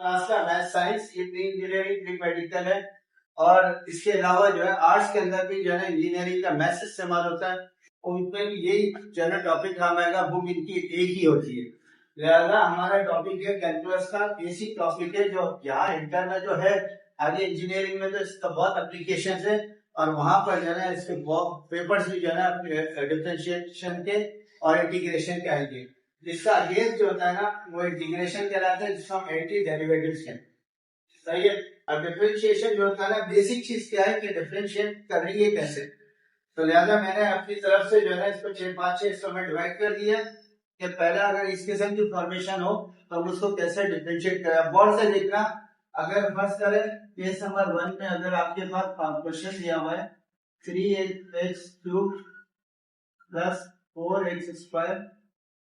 Class का math science, ये pre engineering pre medical है। और इसके अलावा जो है आर्ट्स के अंदर भी जो है इंजीनियरिंग का मैथ इस्तेमाल होता है, उनमें भी यही जनरल टॉपिक काम आएगा, बुक इनकी एक ही होती है। लिहाजा हमारा टॉपिक है कैलकुलस का बेसिक टॉपिक है, जो यहाँ इंटर में जो है, आगे इंजीनियरिंग में तो इसका बहुत एप्लीकेशन है और वहां पर जो है इसके पेपर्स भी जो है डिफरेंशिएशन के और इंटीग्रेशन के आएंगे। जिसका अगेंस्ट जो होता है ना वो इंटीग्रेशन कहलाता है, जिसको हम एंटी डेरिवेटिव्स कहते हैं। सही है। अब डिफरेंशिएशन जो होता है ना, बेसिक चीज क्या है कि डिफरेंशिएट कर रही है कैसे। तो लिहाजा मैंने अपनी तरफ से जो है इसको 5-6 हिस्सों में डिवाइड कर दिया कि पहला अगर इस किस्म की फॉर्मेशन हो तो हम उसको कैसे डिफरेंशिएट करें। गौर से देखना, अगर फर्स्ट करें केस नंबर 1 में अगर आपके पास क्वेश्चन दिया हुआ है 3x³ plus 4x²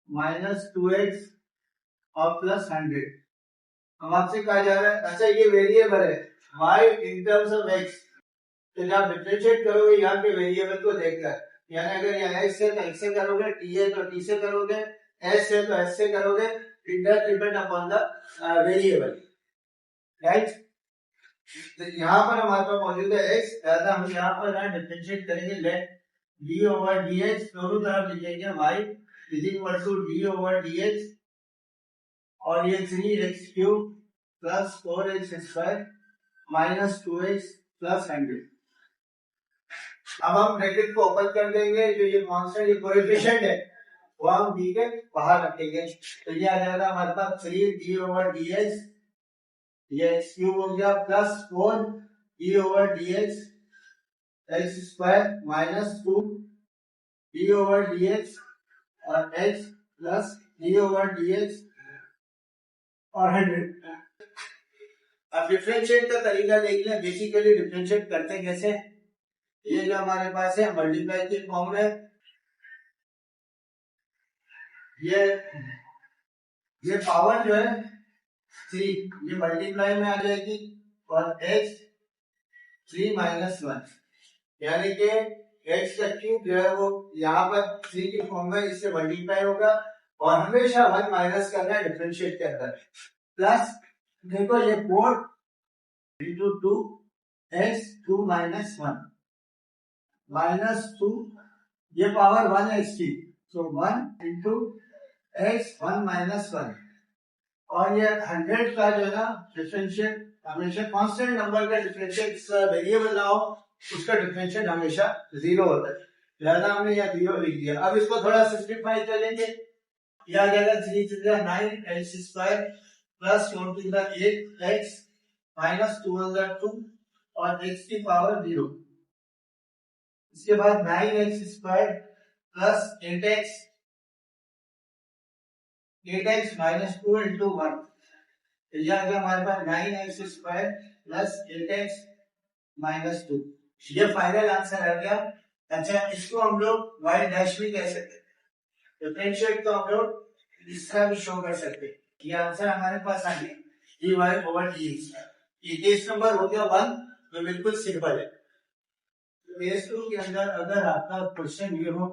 minus 2x और प्लस 100, हम आपसे कहा जा रहा है अच्छा ये वेरिएबल है y in terms of x, तो जब डिफरेंशिएट करोगे यहाँ पे वेरिएबल को देखकर, यानी अगर यहाँ x है तो x से करोगे, t है तो t से करोगे, s है तो s से करोगे, it does depend upon the variable, right. तो यहाँ पर हमारे पास मौजूद है x, ऐसा हम यहाँ पर डिफरेंशिएट करेंगे, लेट d/dx दोनों तरफ लिखेंगे y is equal to d/dx और ये 3x³ plus 4x² minus 2x plus 100। अब हम ब्रैकेट को ओपन कर देंगे, जो ये कांस्टेंट ये कोएफिशिएंट है वो हम b के बाहर रखेंगे, तो ये आ जाएगा हमारे पास 3d/dx, ये x³ हो गया plus 4d/dx x² minus 2d/dx और x प्लस d/dx और 100। अब डिफरेंशिएट का तरीका देख लें, बेसिकली डिफरेंशिएट करते कैसे। ये जो हमारे पास है मल्टीप्लाई के फॉर्म में, ये पावर जो है 3 ये मल्टीप्लाई में आ जाएगी और x 3 माइनस 1, यानी कि x का क्यूब जो है वो यहाँ पर 3 के फॉर्म में इससे मल्टीप्लाई होगा और हमेशा 1 माइनस करना है डिफरेंशिएट के अंदर। प्लस देखो ये 4 into 2 x 2 माइनस 1 माइनस 2, ये पावर 1 है इसकी, तो 1 into x 1 माइनस 1 और ये 100 का जो है ना डिफरेंशिएट हमेशा कांस्टेंट नंबर का डिफरेंशिएट वेरिएबल ना हो उसका डिफरेंशिएट हमेशा 0 होता है, लिहाजा हमने यहाँ 0 लिख दिया। अब इसको थोड़ा सिंप्लीफाई करेंगे, यह आ जाएगा 3 to the 9x² plus 4 to the 8x minus 2 to the 2 और x की पावर 0। इसके बाद 9x² plus 8x minus 2 into 1, यह आ गया हमारे पास 9x² प्लस 8x माइनस 2, ये फाइनल आंसर आ गया। अच्छा इसको हम लोग y डैश भी कह सकते हैं, डिफरेंशिएट तो हम लोग इस तरह भी शो कर सकते हैं, ये आंसर हमारे पास आ गया dy/dx। ये केस नंबर हो गया 1, तो बिल्कुल सिंपल है। केस 2 के अंदर अगर आपका क्वेश्चन ये हो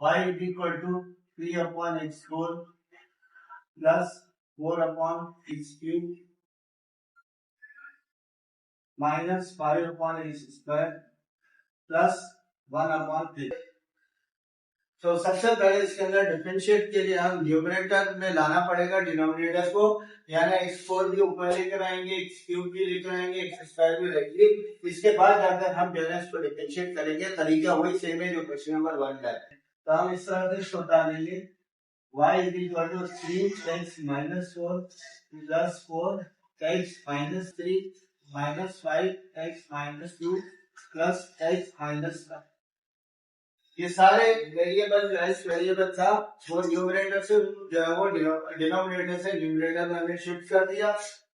y is equal to 3/x4 plus 4/x³ minus 5/x² plus 1/3, तो सबसे पहले इसके अंदर डिफरेंशिएट के लिए हम न्यूमरेटर में लाना पड़ेगा डिनोमिनेटर को, यानी x4 भी ऊपर लेकर आएंगे, x³ भी लेकर आएंगे, x² भी लेंगे, इसके बाद जाकर हम बैलेंस को डिफरेंशिएट करेंगे। तरीका वही सेम है जो क्वेश्चन नंबर 1 का है, तो हम इस तरह से इसको बता देंगे y is equal to 3x minus 4 plus 4x minus 3 minus 5x minus 2 plus x minus 5। ये सारे वेरिएबल जो है इस वेरिएबल था वो न्यूमरेटर से जो है वो डिनोमिनेटर से न्यूमरेटर में हमने शिफ्ट कर दिया।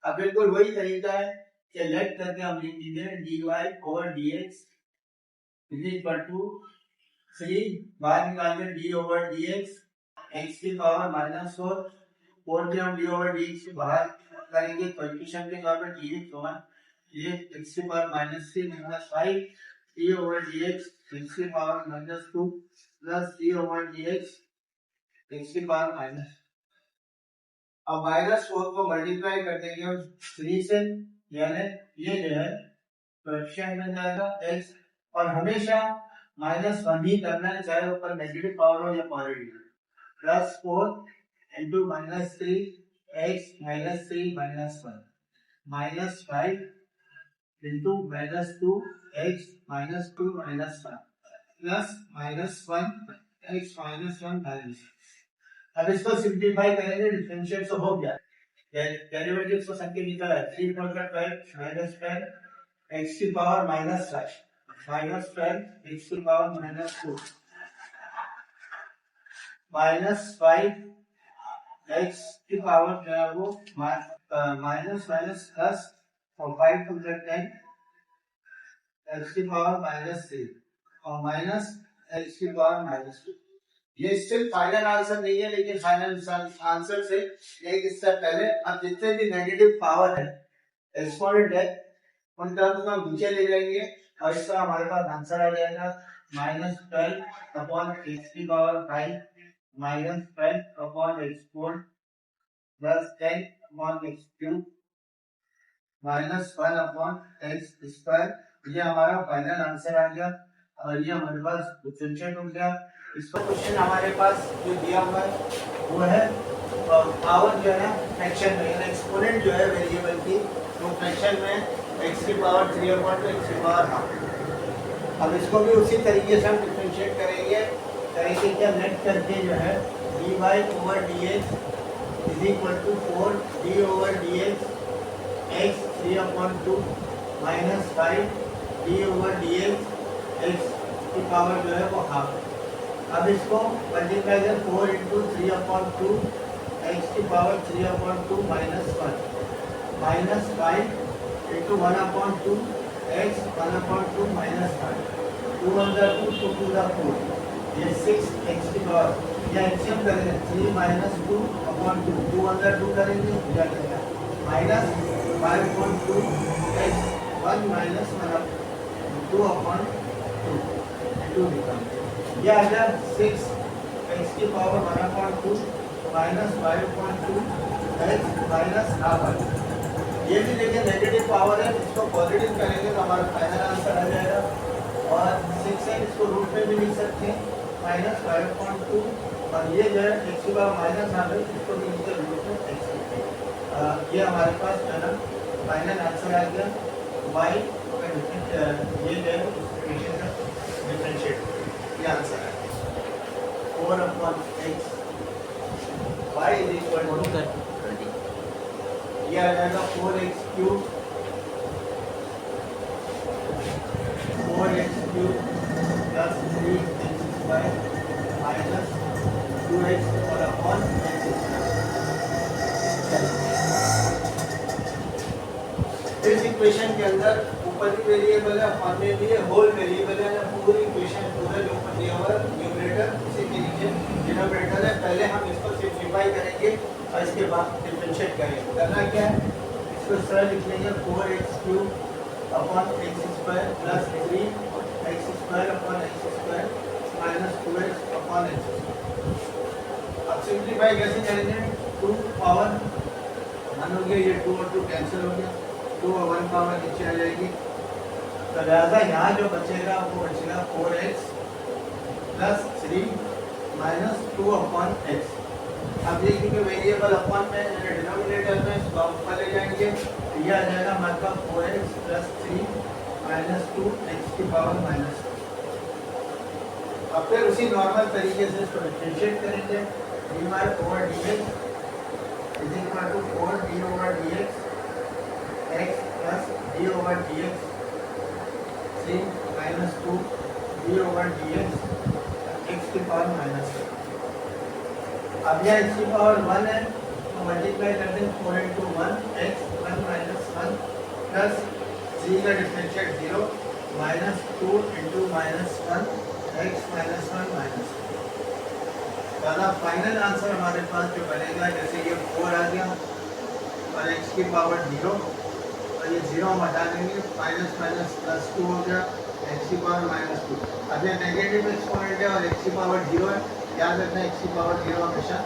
अब बिल्कुल वही तरीका है कि लेट करके हम लिख दीजिए dy/dx इज इक्वल टू 3 बाहर निकालेंगे d/dx x की पावर माइनस 4 के हम d/dx के बाहर करेंगे, कोएफिशिएंट के तौर पर dx होगा, ये x की power minus 3 minus 5 d/dx x की power minus 2 plus d/dx x की पावर माइनस अब -4 को मल्टीप्लाई कर देंगे हम 3 से, यानी ये जो है कोएफिशिएंट बन जाएगा x, और हमेशा -1 ही करना है, चाहे ऊपर नेगेटिव पावर हो या positive. +4 into -3 x -3 -1 -5 into -2 x -2 -1 plus -1 x -1 -. अब इसको सिंप्लीफाई करेंगे, डिफरेंशिएट तो हो गया, डेरिवेटिव को संख्या निकला है 3 × 12 -12 x की पावर -5 -12 x की पावर -2 -5 x की पावर जो है वो माइनस प्लस और 5 × 10 x की पावर -3 और माइनस x की पावर -2। ये स्टिल फाइनल आंसर नहीं है, लेकिन फाइनल आंसर से एक स्टेप पहले अब जितने भी नेगेटिव पावर है एक्सपोनेंट है उन टर्म्स को हम नीचे ले जाएंगे, और इसका हमारे पास आंसर आ जाएगा -12 अपॉन x की power 5 -12 upon x4 plus 10 upon x3 -1 upon x square. ये हमारा फाइनल आंसर आ गया, और ये हमारे पास डिफरेंशिएट हो गया। इसका क्वेश्चन हमारे पास जो दिया हुआ है वो है पावर जो है फ्रैक्शन में, एक्सपोनेंट जो है वेरिएबल की वो फ्रैक्शन में x की पावर 3/2 x की पावर हाफ। अब इसको भी उसी तरीके से हम डिफरेंशिएट करेंगे क्या, नेट करके जो है dy/dx is equal to 4d/dx x 3/2 -5 d/dx x की पावर जो है वो हाफ। अब इसको मल्टीप्लाई कर 4 × 3/2 x की पावर 3/2 -1 -5 × 1/2 x 1/2 -5 2 × 2 2 to the 4, ये 6 x की पावर, या एलसीएम करेंगे 3 - 2/2 2 × 2 करेंगे या क्या -5/2 x 1 - 2/2 2 निकाल, यह आ गया 6 x की पावर 1/2 -5/2 x -हाफ। ये भी देखिए नेगेटिव पावर है, इसको पॉजिटिव करेंगे तो हमारा फाइनल आंसर आ जाएगा, और 6 है इसको रूट में भी लिख सकते हैं -5/2, और ये जो है x की पावर -हाफ है इसको भी नीचे रूट में x लिखते हैं। ये हमारे पास जो है ना फाइनल आंसर आ गया y, ये जो है इक्वेशन का डिफरेंशिएट, ये आंसर है 4/x y is equal to, ये आ जाएगा 4x³ 4x³ plus 3x² minus 2x और अपॉन x²। इस इक्वेशन के अंदर ऊपर भी वेरिएबल है, अपॉन में भी है, होल वेरिएबल है, ना पूरी इक्वेशन पूरा जो ऊपर दिया हुआ है न्यूमरेटर उसी के नीचे डिनोमिनेटर है। पहले हम इसको सिंप्लीफाई करेंगे और इसके बाद डिफरेंशिएट करेंगे। करना क्या है, इसको सरल लिख लेंगे 4x³ upon x² plus 3x² upon x² minus 2x upon x²। अब सिंप्लीफाई कैसे करेंगे, 2 पावर 1 हो गया, ये 2 और 2 कैंसिल हो गया, 2 और 1 पावर नीचे आ जाएगी, तो लिहाजा यहाँ जो बचेगा वो बचेगा 4x plus 3 minus 2 upon x। अब ये क्योंकि वेरिएबल अपॉन में डिनोमिनेटर में इसको हम ऊपर ले जाएंगे, ये आ जाएगा हमारे पास 4x प्लस 3 माइनस 2 x की पावर -2। अब फिर उसी नॉर्मल तरीके से इसको डिफरेंशिएट करेंगे, dy/dx is equal to 4d/dx x plus d/dx 3 minus 2 d/dx x की पावर -2। अब यह x की पावर 1 है तो मल्टीप्लाई कर दें 4 × 1 x 1 - 1 प्लस 3 का differentiate 0 minus 2 × -1 x -1 -2। Final answer हमारे पास जो बनेगा, जैसे ये 4 आ गया और x की पावर 0 और ये 0 हम हटा देंगे, माइनस माइनस प्लस 2 हो गया, x की पावर -2। अब ये नेगेटिव एक्सपोनेंट है और x की पावर 0 है, याद रखना x की पावर 0 हमेशा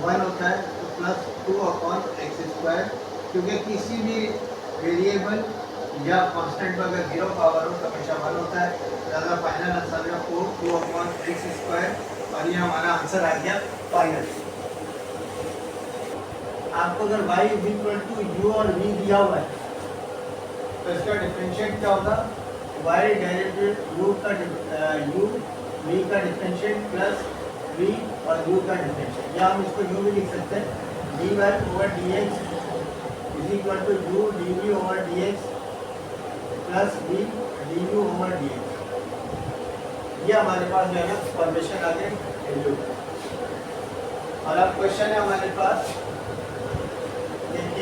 1 होता है, तो प्लस 2/x², क्योंकि किसी भी वेरिएबल या कांस्टेंट पर अगर 0 पावर हो तो हमेशा 1 होता है। लिहाजा फाइनल आंसर है 2/x², और ये हमारा आंसर आ गया फाइनल। आपको अगर y = u और v दिया हुआ है तो इसका डिफरेंशिएट क्या होगा? y डेरिवेटिव u v का डिफरेंशिएट प्लस v और u का डिफरेंशिएट, या हम इसको u भी लिख सकते हैं, dy/dx = u dv/dx plus v du/dx। ये हमारे पास जो है ना फॉर्मेशन आ गई वैल्यू। और अब क्वेश्चन है हमारे पास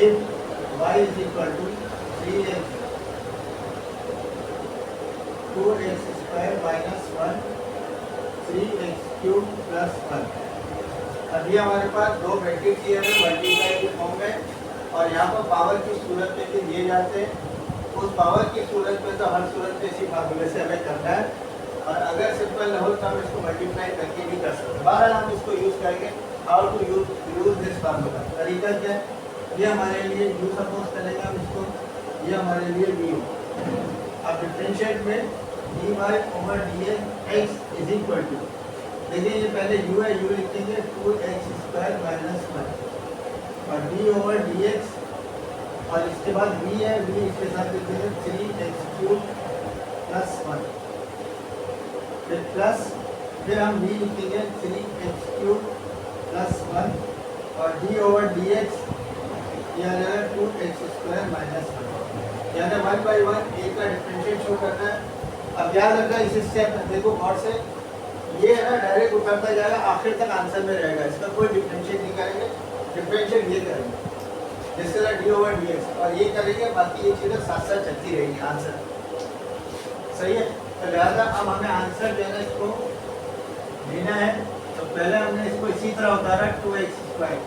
if y = 3x 2x² - 1 3x³ + 1। अभी हमारे पास दो मैट्रिक्स दिए हैं मल्टीप्लाई के फॉर्म में, और यहाँ पर पावर की सूरत में भी दिए जाते हैं। उस पावर की सूरत में तो हर सूरत में इसी फार्मूले से हमें करना है, और अगर सिंपल हो तो हम इसको मल्टीप्लाई करके भी कर सकते हैं। बहरहाल हम इसको यूज़ करेंगे, how to use this formula. तरीका क्या है? ये हमारे लिए u सपोज करेंगे हम इसको, ये हमारे लिए v हो। अब डिफरेंशिएट में dy/dx = देखिए ये पहले u है, u लिखेंगे 2x² - 1 और d/dx, और इसके बाद v है, v इसके साथ लिखेंगे 3x³ + 1, फिर प्लस, फिर हम v लिखेंगे 3x³ + 1 और d/dx ये आ जाएगा 2x² - 1, यानी 1/1 a का डिफरेंशिएट शो करना है। अब याद रखना इस स्टेप में, देखो गौर से, ये है ना डायरेक्ट उतरता जाएगा, आखिर तक आंसर में रहेगा, इसका कोई डिफरेंशिएट नहीं करेंगे, डिफरेंशिएट ये करेंगे जिससे d/dx, और ये करेंगे, बाकी ये चीज़ें साथ साथ चलती रहेंगी आंसर। सही है? तो लिहाजा अब हमें आंसर जो है ना इसको लेना है, तो पहले हमने इसको इसी तरह उतारा 2x² - 1।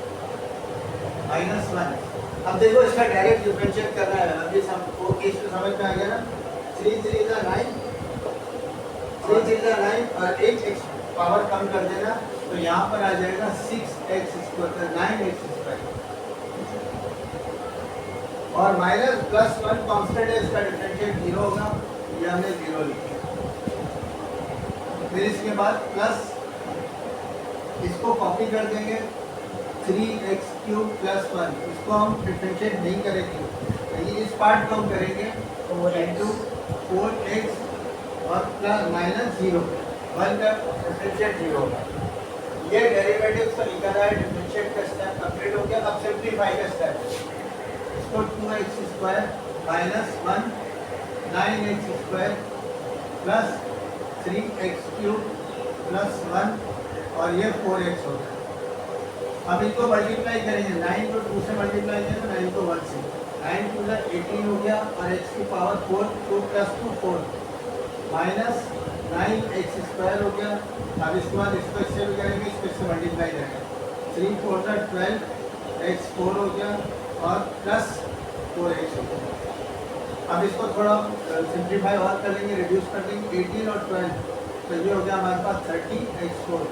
अब देखो इसका डायरेक्ट डिफरेंशिएट करना है। अभी वो केस में समझ में आ गया ना, 3 3 = 9, 3 3 = 9 और एक x पावर कम कर देना, तो यहाँ पर आ जाएगा 6x² 9x², और माइनस प्लस 1 कांस्टेंट है, इसका डिफरेंशिएट 0 होगा, ये हमने 0 लिखा। फिर इसके बाद प्लस, इसको कॉपी कर देंगे 3x³ + 1, इसको हम डिफरेंशिएट नहीं करेंगे, लेकिन इस पार्ट को हम करेंगे 4x और प्लस -0, 1 का डिफरेंशिएट 0 होगा। ये डेरिवेटिव का निकाला है, डिफरेंशिएट का स्टेप कंप्लीट हो गया। अब सिंप्लीफाई का स्टेप, इसको 2x² - 1 9x² + 3x³ + 1 और ये 4x होगा। अब इनको मल्टीप्लाई करेंगे, 9 को 2 से मल्टीप्लाई करें तो 9 को 1 से, 9 × 2 = 18 हो गया, और x की पावर 4, 2 + 2 4 माइनस 9x² हो गया। अब इसके बाद इसको इससे भी करेंगे, इसको इससे मल्टीप्लाई करेंगे, 3 4 = 12, x 4 हो गया और प्लस 4x हो गया। अब इसको थोड़ा सिंप्लीफाई और कर लेंगे, रिड्यूस कर देंगे, 18 और 12, तो ये हो गया हमारे पास 30x4,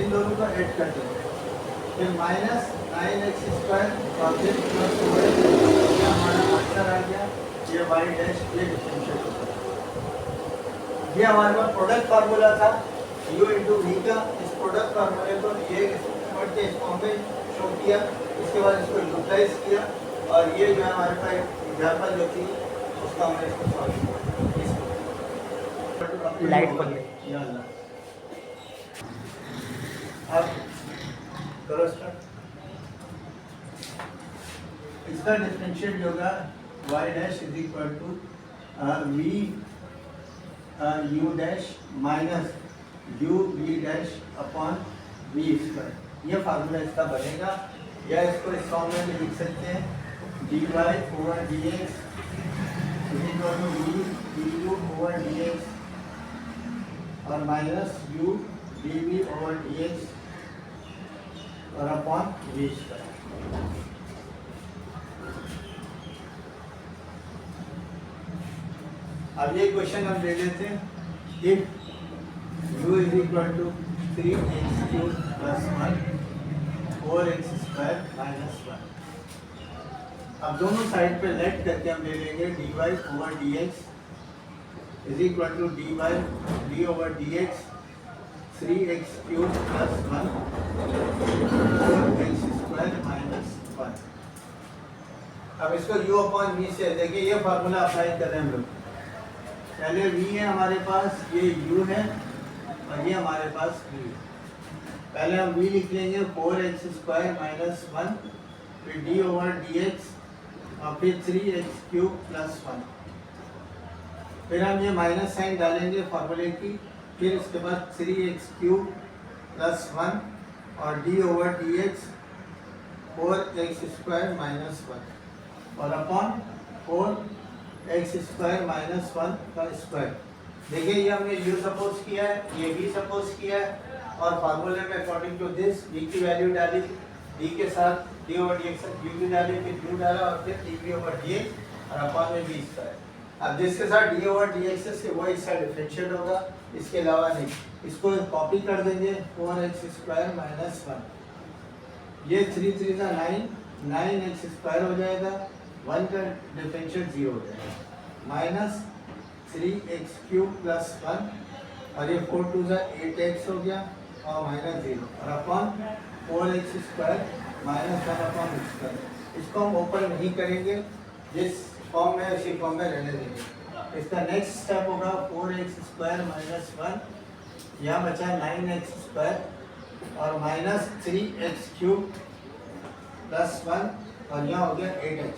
इन दोनों को ऐड कर देंगे, फिर माइनस 9x² और फिर प्लस 4x, हमारा आंसर आ गया, ये y डैश ये डिफरेंशिएट होता है। ये हमारे पास प्रोडक्ट फार्मूला था u × v का। इस प्रोडक्ट फार्मूले को ये पढ़ के इसको हमने शो किया, इसके बाद इसको यूटिलाइज किया, और ये जो है हमारे पास एग्जाम्पल जो थी उसका हमने इसको सॉल्व किया। लाइट पकड़े, अब करो स्टार्ट। इसका डिफरेंशिएट जो होगा y dash = v u dash minus u v dash upon v², ये फार्मूला इसका बनेगा, या इसको इस फॉर्म में भी लिख सकते हैं, dy/dx v du/dx और माइनस u dv/dx और अपॉन v²। अब ये क्वेश्चन हम ले लेते हैं, if u = 3x³ + 1 4x² square minus 1। अब दोनों साइड पे लेट करके हम ले लेंगे dy over dx is equal to dy d over dx 3x cube plus 1 4x square minus 1। अब इसको u अपॉन v से देखिए, ये फार्मूला अप्लाई कर रहे हैं हम लोग। पहले v है हमारे पास, ये u है और ये हमारे पास v है। पहले हम v लिख लेंगे 4x स्क्वायर माइनस 1 फिर d ओवर dx और फिर 3x क्यूब प्लस 1। फिर हम ये माइनस साइन डालेंगे फार्मूले की, फिर इसके बाद 3x क्यूब प्लस 1 और d over dx 4x square minus 1 और अपॉन 4x स्क्वायर माइनस 1 का स्क्वायर। देखिए ये हमने u सपोज किया है, ये v सपोज किया है और फार्मूले में अकॉर्डिंग टू दिस v की वैल्यू डाली, d के साथ d ओवर dx u की डाली, फिर u डाला और फिर dv ओवर dx और अपॉन में v स्क्वायर। अब जिसके साथ d ओवर dx से वो इस साइड डिफरेंशिएट होगा, इसके अलावा नहीं। इसको कॉपी कर देंगे 4x स्क्वायर माइनस 1, ये 3 3 का 9x स्क्वायर हो जाएगा, 1 का डिफरेंशिएट 0 हो जाएगा माइनस 3x क्यूब प्लस 1 और ये 4 2 का 8x हो गया और माइनस 0 और upon 4x square minus 1 upon square. इसको हम ओपन नहीं करेंगे, जिस फॉर्म में उसी फॉर्म में रहने देंगे। इसका नेक्स्ट स्टेप होगा 4x स्क्वायर माइनस 1, यहाँ बचा 9x स्क्वायर और माइनस 3x क्यूब प्लस 1 और यहाँ हो गया 8x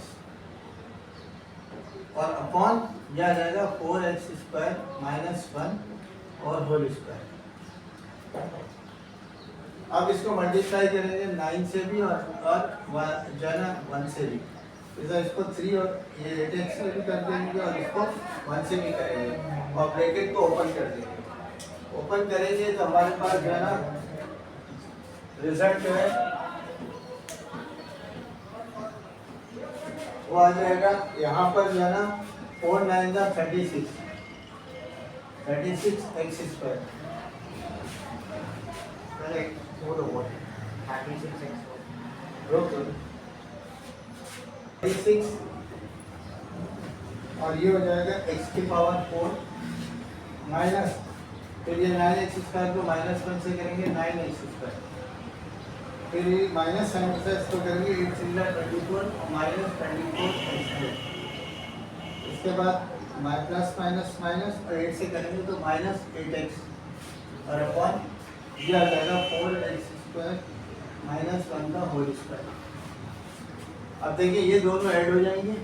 और अपॉन यह आ जाएगा 4x स्क्वायर माइनस 1 और होल स्क्वायर। अब इसको मल्टीप्लाई करेंगे 9 से भी और जो है ना 1 से भी, इसको 3 और ये 8x से भी कर देंगे और इसको 1 से भी करेंगे और ब्रैकेट को ओपन कर देंगे। ओपन करेंगे तो हमारे पास जो है ना रिजल्ट जो है वो आ जाएगा। यहाँ पर जो है ना 4 9 का 36 x स्क्वायर 36 और ये हो जाएगा x की पावर 4 माइनस, फिर ये 9x स्क्वायर को माइनस 1 से करेंगे 9x स्क्वायर, फिर ये माइनस साइन से इसको करेंगे 8 3 24 और माइनस 24x। इसके बाद प्लस माइनस माइनस और 8 से करेंगे तो माइनस 8x और अपॉन ये आ जाएगा 4x स्क्वायर माइनस 1 का होल स्क्वायर। अब देखिए ये दोनों ऐड हो जाएंगे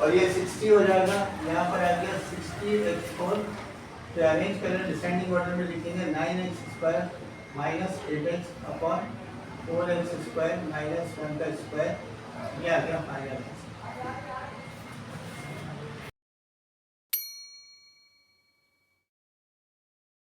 और ये 60 हो जाएगा, यहाँ पर आ गया 60x4। तो अरेंज करें डिसेंडिंग ऑर्डर में लिखेंगे 9x square minus 8x upon 4x square minus 1 का स्क्वायर, ये आ गया फाइनल।